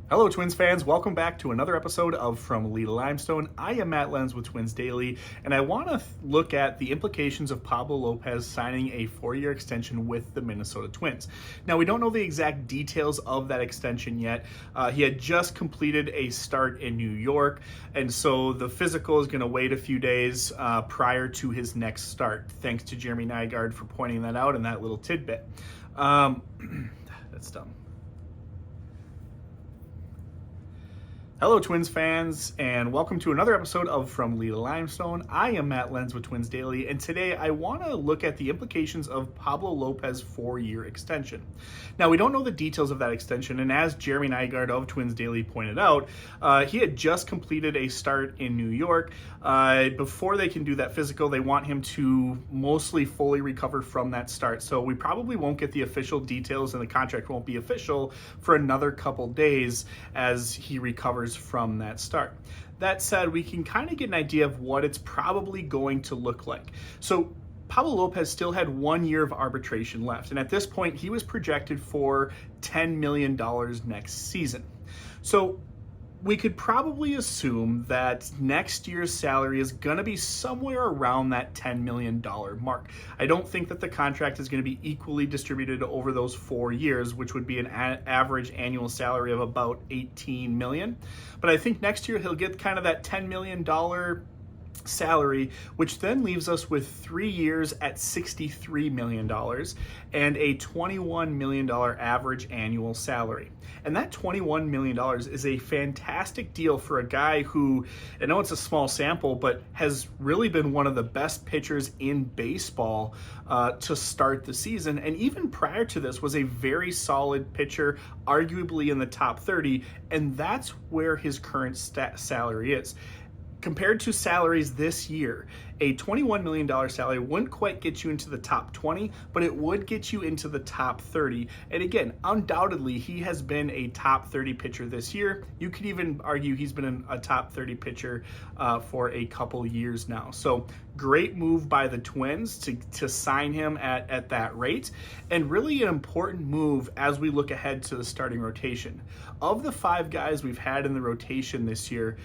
Hello, Twins fans. Welcome back to another episode of From Kasota Limestone. I am Matt Lenz with Twins Daily, and I want to look at the implications of Pablo Lopez signing a 4-year extension with the Minnesota Twins. Now, we don't know the exact details of that extension yet. He had just completed a start in New York, and so the physical is going to wait a few days prior to his next start. Thanks to Jeremy Nygaard for pointing that out in that little tidbit. That's dumb. Hello, Twins fans, and welcome to another episode of From Kasota Limestone. I am Matt Lenz with Twins Daily, and today I want to look at the implications of Pablo Lopez's 4-year extension. Now, we don't know the details of that extension, and as Jeremy Nygaard of Twins Daily pointed out, he had just completed a start in New York. Before they can do that physical, they want him to mostly fully recover from that start. So we probably won't get the official details, and the contract won't be official for another couple days as he recovers from that start. That said, we can kind of get an idea of what it's probably going to look like. So Pablo Lopez still had 1 year of arbitration left, and at this point he was projected for $10 million next season. So we could probably assume that next year's salary is going to be somewhere around that $10 million mark. I don't think that the contract is going to be equally distributed over those 4 years, which would be an average annual salary of about $18 million. But I think next year he'll get kind of that $10 million salary, which then leaves us with 3 years at $63 million and a $21 million average annual salary. And that $21 million is a fantastic deal for a guy who, I know it's a small sample, but has really been one of the best pitchers in baseball to start the season. And even prior to this was a very solid pitcher, arguably in the top 30, and that's where his current salary is. Compared to salaries this year, a $21 million salary wouldn't quite get you into the top 20, but it would get you into the top 30. And again, undoubtedly, he has been a top 30 pitcher this year. You could even argue he's been a top 30 pitcher for a couple years now. So great move by the Twins to sign him at that rate, and really an important move as we look ahead to the starting rotation. Of the 5 guys we've had in the rotation this year,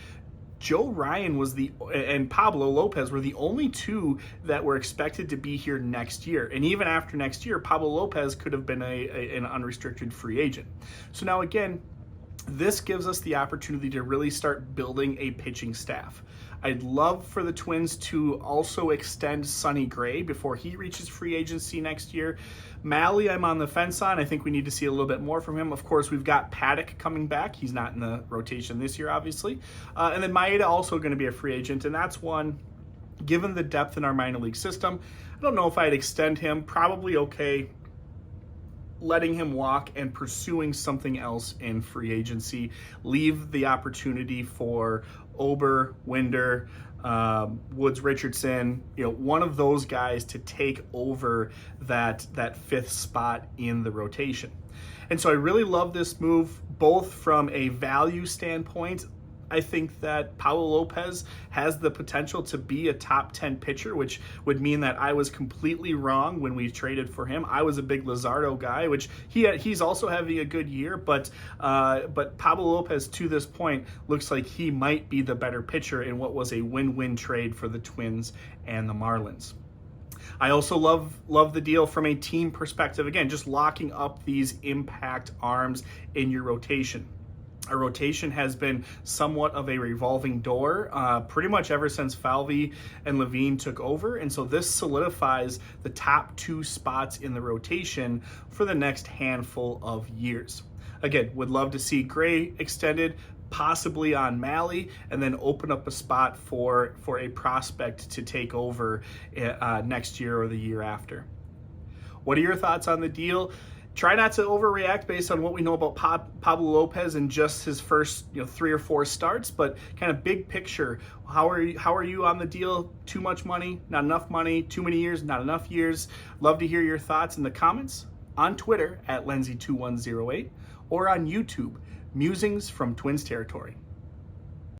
Joe Ryan and Pablo Lopez were the only 2 that were expected to be here next year. And even after next year, Pablo Lopez could have been an unrestricted free agent. So now again, this gives us the opportunity to really start building a pitching staff. I'd love for the Twins to also extend Sonny Gray before he reaches free agency next year. Mahle, I'm on the fence on. I think we need to see a little bit more from him. Of course, we've got Paddock coming back. He's not in the rotation this year, obviously. And then Maeda also going to be a free agent, and that's one, given the depth in our minor league system, I don't know if I'd extend him. Probably okay letting him walk and pursuing something else in free agency. Leave the opportunity for Ober, Winder, Woods Richardson, one of those guys to take over that 5th spot in the rotation. And so I really love this move, both from a value standpoint. I think that Pablo Lopez has the potential to be a top 10 pitcher, which would mean that I was completely wrong when we traded for him. I was a big Luzardo guy, which he's also having a good year, but Pablo Lopez to this point looks like he might be the better pitcher in what was a win-win trade for the Twins and the Marlins. I also love the deal from a team perspective. Again, just locking up these impact arms in your rotation. Our rotation has been somewhat of a revolving door pretty much ever since Falvey and Levine took over, and so this solidifies the top 2 spots in the rotation for the next handful of years. Again, would love to see Gray extended, possibly on Mahle, and then open up a spot for a prospect to take over next year or the year after. What are your thoughts on the deal? Try not to overreact based on what we know about Pablo Lopez in just his first 3 or 4 starts, but kind of big picture. How are you on the deal? Too much money? Not enough money? Too many years? Not enough years? Love to hear your thoughts in the comments on Twitter at Lenzy2108 or on YouTube, Musings from Twins Territory.